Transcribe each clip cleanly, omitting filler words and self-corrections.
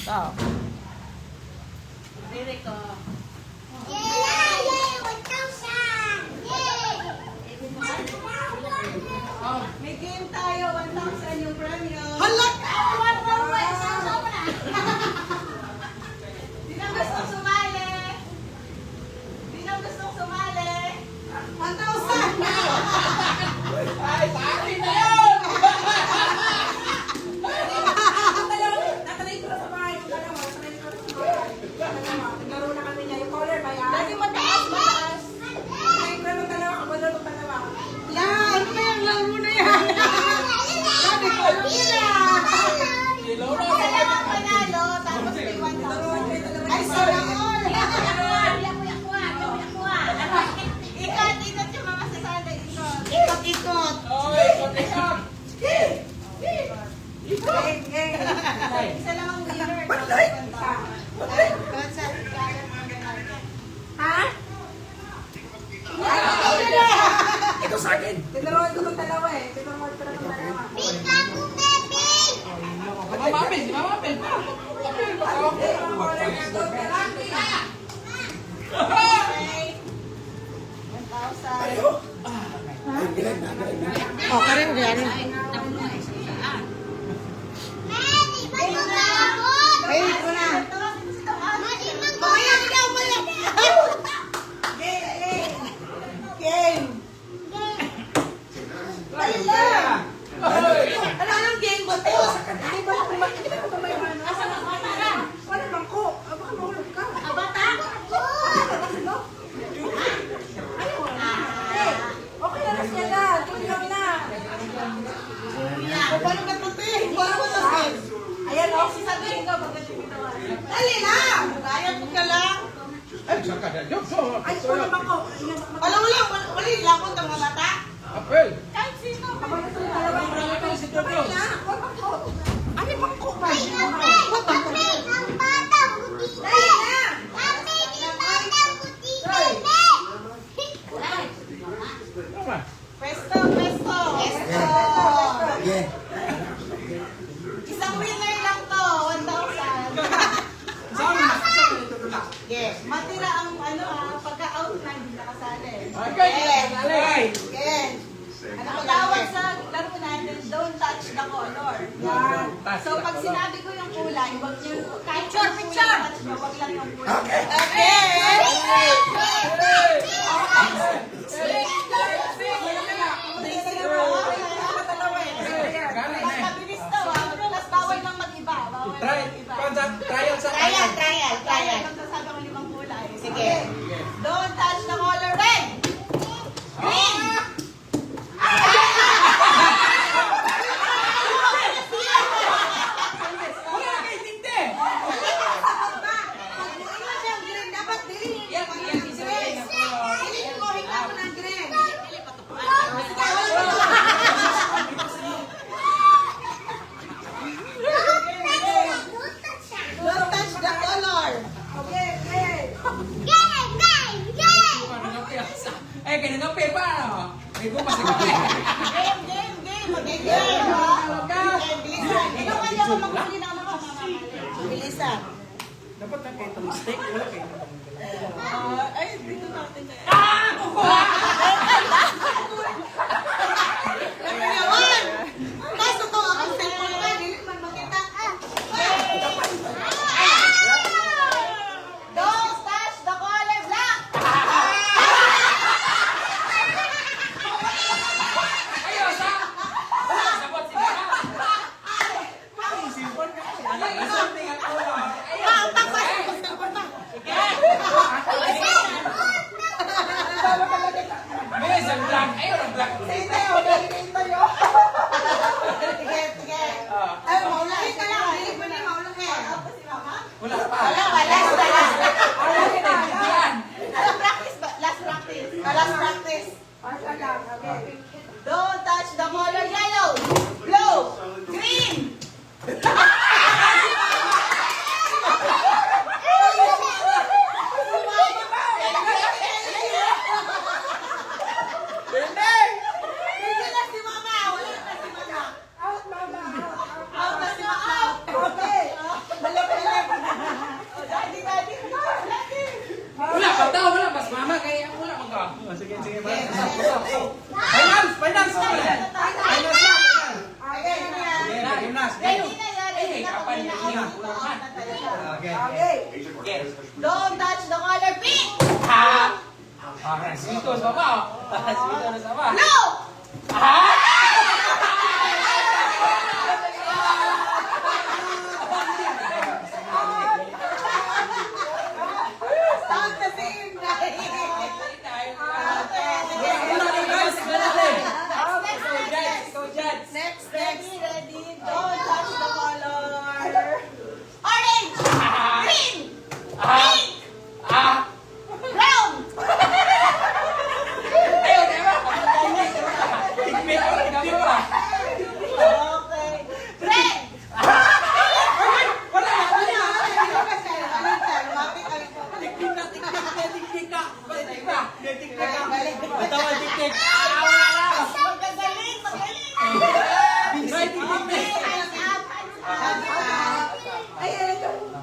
Oh. Dili ko. Oh, may game tayo, 1,000 yung premyo. Hala! Sino gustong sumali? Sino gustong sumali? 1,000! Ay, sa akin na yun! Natalay ko na sa bahay. Natalay ko na sa bahay. Naglaro na kami niya. Yung caller ba yan? Lagi mataas, mataas. Naglaro dalawa. Kabalaro dalawa. Yan! Ano ba yung laro na yan? Sabi ko, Si Laura, Isa lang ang panalo, tapos may 1,000. Ay, sorry all! Ikot, ikot yung mga sasali. Ikot. ikot-ikot. Oy, kotisak! Game, game. Isa lang ang winner. Ha? Ito sa akin! Tinaroon ko itong dalawa eh. Tinaroon ko na itong dalawa. Mamapil! Si Mamapil! Mamapil! Masawak ko! Okay. 1,000. Oh, karin yan. Ay, ito na. Mamaya, mamaya, mamaya. Game, game. Wala. Ano anong game ba ito? Hindi ba ito may ano? Wala bang ko? Baka mahulog ka. Okay na siya na. Tuloy kami na. O, paano ka tuti? Paano ka tuti? Ayan o, sasabihin ko pagdating ito. Dali na! Kaya mo ka lang. Ay, saan ka na? Yok, so! Ay, wala bang ko? Alam mo lang, wala yung lakot ng mga bata. Apel! Kahit sino. Kapag ito yung dalawa. Apel, si Toto! Ano bang ko ba? What the Dali na! Tama! Pwesto, pwesto. Isang winner lang to, 1,000. Yes. Matira ang ano pagka-out na hindi nakasali. Okay! Alay! Yes. Ano ang tawag sa laro natin, don't touch the color. Yan. So pag sinabi ko yung kulay, wag niyo, kahit yung kulay touch mo, wag lang yung kulay. Okay. Mas mabilis to plus bawal nang mag-iba. Bawal nang Try! mag-iba. Trial sa Trial, kanan! trial, Kaya trial. lang sasabi ko limang kulay. Sige. Don't touch the color red. Green. Wala ka intindi! Dapat dili. Yan, isayin ang color. Dili mo, hita mo ng green. Don't touch the color. Okay, okay. Eh, ganun ang pepa, ano? May bukas na kami. Game, game, game. Mag-game. Okay. Bilisan. Ikaw kanya ko maghuli ng mga mamamali. Bilisan. Dapat na kayo itong steak, wala kayo. Ay, dito natin na. Naman! Kaso to, ang cellphone ko, dili man makita. Don't touch the color black. Ayos, ha? Sabot si Mama. Ano yung something ang color? May isang black Okay. Okay. Okay. Don't touch the color pink. Ha! Okay, sweetos pa ba? Sweetos pa ba? Blue. Sound the same, guys. Next. Ready? Don't touch the color. Orange. Green. Pink. Brown. Okay. Red. Magaling.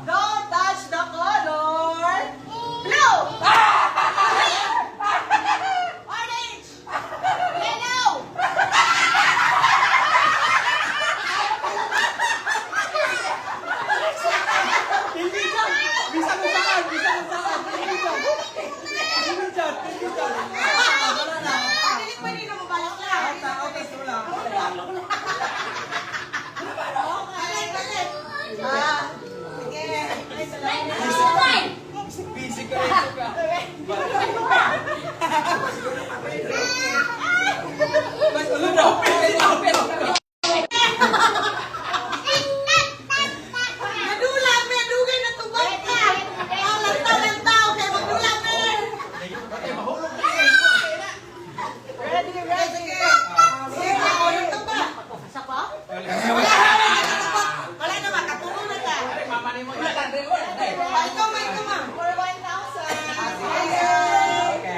Don't touch the color. Blue. Orange. Yellow. Pwede na mabalak lang. Madulag, may dugay na tubag ka. Ang lantaw, kaya madulag na. Ready. Sige, ako yung tuba. Isa pa? Wala naman, katulong na ka. Ikaw, ma. For 1,000.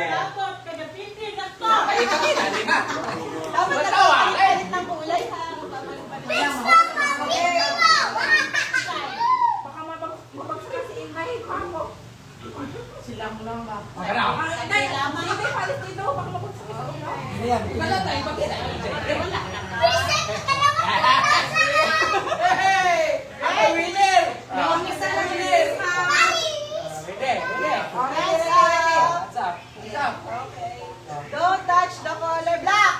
Dapat pinapili na to. Dapat nagpapalit ng kulay ha. Baka mabagsak si Ingay. Pako. Sila mo lang ba? Hindi, lamang. Hindi, palit dito. Baka mabagsak si Ingay. Don't touch the color black.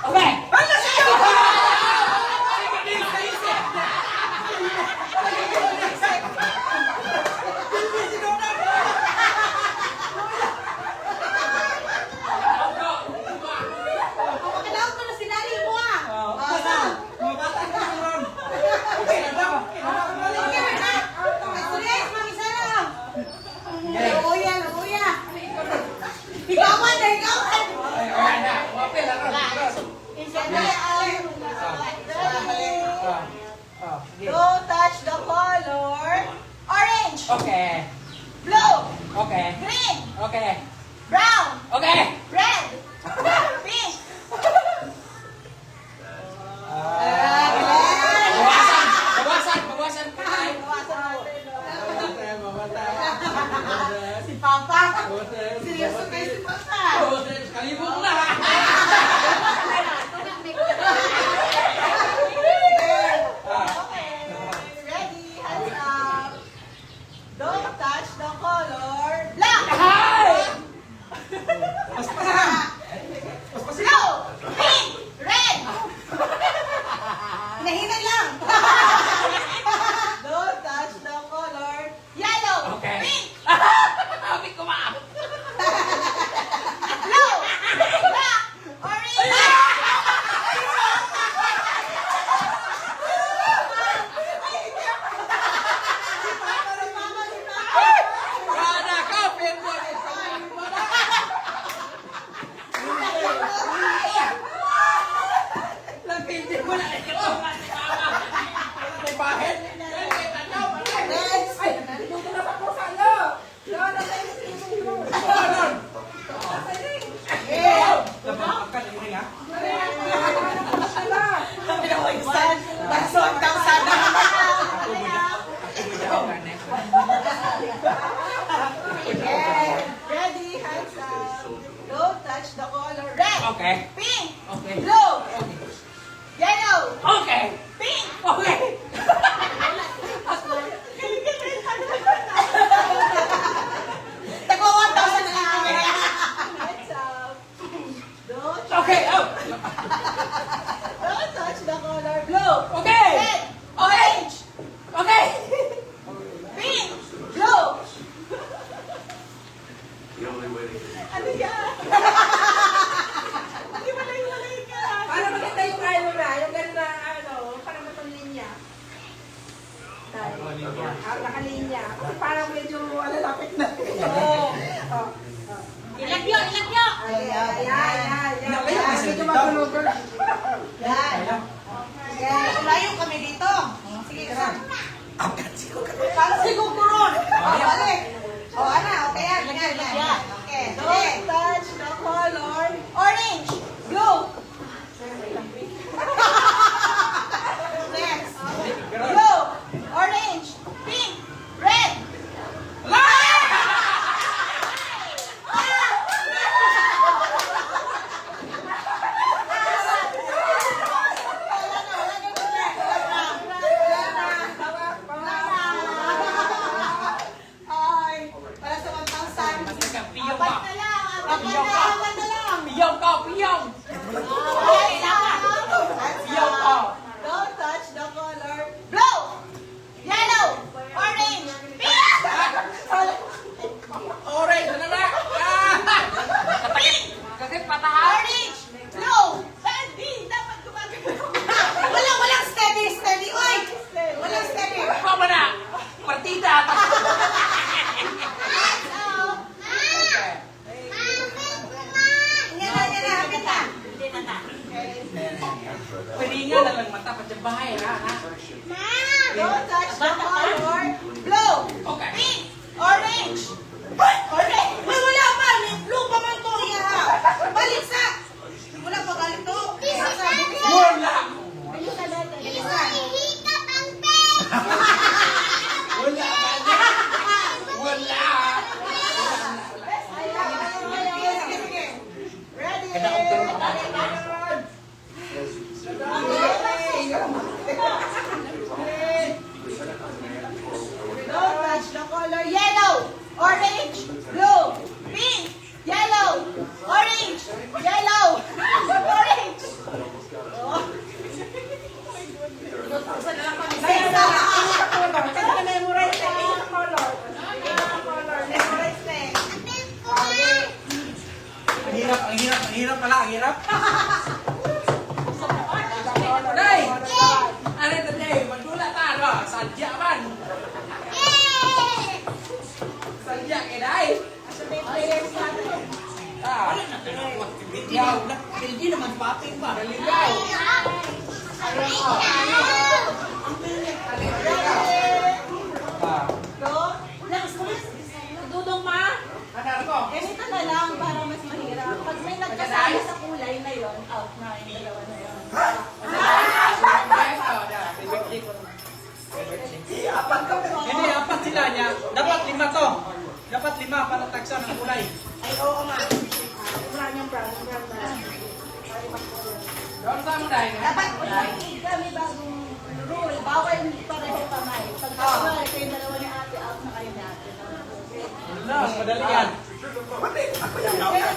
Pakalaw ko na sinali mo ah. Sulis, mag-isa na. Luya. Ikawan na, ikawan. Don't touch the color orange, Okay. blue, Okay. green, Okay. brown, Okay. red, pink. Bawasan. Si Papa. Seryoso kayo si Papa. Kalibog na. Okay, ready, hands up. Don't touch the color black. Blue, pink, red. Nahinay lang. Don't touch the color yellow, Okay. pink, Sabi ko ma. blue, black, orange. Wala ka, pero Lapindi mo na ito. May bahid. Next. Ay, nandito na sa kusalo. Yan, nasa yung Basot daw sana. Ready, hands up. Don't touch the color red, Okay. pink, Okay. blue, yellow, Okay. pink, Okay. nakalinya. Nakalinya. Kasi parang medyo lapit na. Oo. Ilagyo, ilagyo. Ayan. Medyo magulo-gulo. Yan. Yes, layo kami dito. Sige, isa. Para siguro. Balik. Ana, okay yan. Yan. Okay. Don't touch the color. Orange. Blue. Next. Blue. Orange. Pink. Red. Ay, para sa 1,000. Piyong ka. Apat na lang. Piyong ka, piyong. Piyong ka. Don't touch the color. Blue, yellow, orange, pink. Orange, ano na? Pink, Kasi patahan. orange, blue, steady. Dapat gumagano. Walang steady. Oy, walang steady. Ikaw mo na. Partida. Yan na, hapit na. Piringan na lang mata. Pagyabahay na. Don't touch the color. Blue, Okay. pink, orange. Orange. May wala pa. May blue pa man to. Balik sa. Wala pa galit to. Wala. Bilisan. Wala. Wala. Sige. Ready? Don't touch the color yellow, orange, blue, pink, yellow, orange, yellow, orange. Memorize na yung color. Memorize na eh. Ang hirap pala, ang hirap. Day! Ano ito, Day? Magdula ta, ano? Sadya man. Sadya, eh, Day. Ah. Hindi naman paping ba? Naligaw. Ah. Dudong ma, Ano ko? ganito na lang para mas mahirap. Pag may nagkasali sa kulay na yon, out na yung dalawa na yon. Hindi, apat sila niya. Dapat 5 to. Dapat 5 para tagsa ng kulay. Ay, oo nga. Wala niyang brown na. Doon sa mo, Day. Dapat Kami bagong rule, bawal pareho kamay. Pag kasama kayo dalawa ni ate, out na kayo ni ate. Wala, madali yan. Pero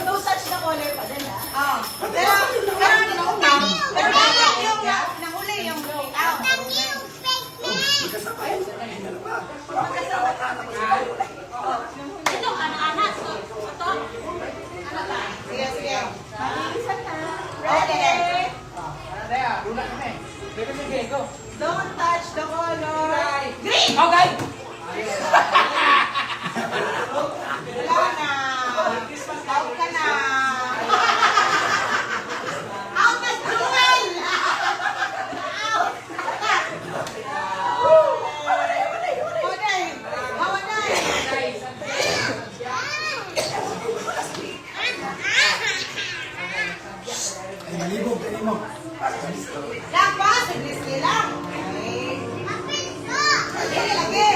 don't touch the color pa din ha. pero dapat yung nahuli yung out. Ito, anak-anak. Ito, ano ba? Sige, sige. Isa na. Ready? Daya, dula kami. Sige, sige, go. Don't touch the color. Green! Okay! Wala na. Out ka na. Out na Jewel! Out! Oday! Oday! Lang ba? Saglis lang. Okay. Lagi, lagi.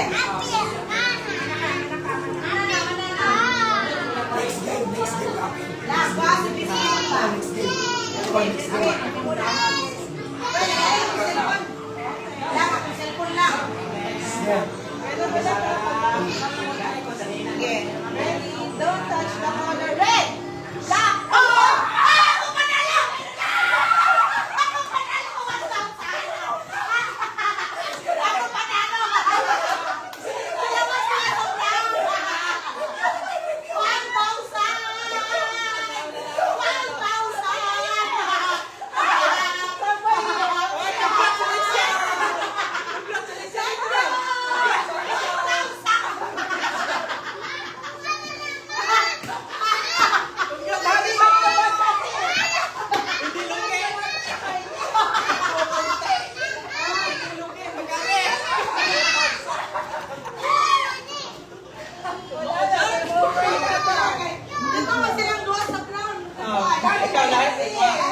Ito kasi ang duwa sa brown. Ikaw lahat.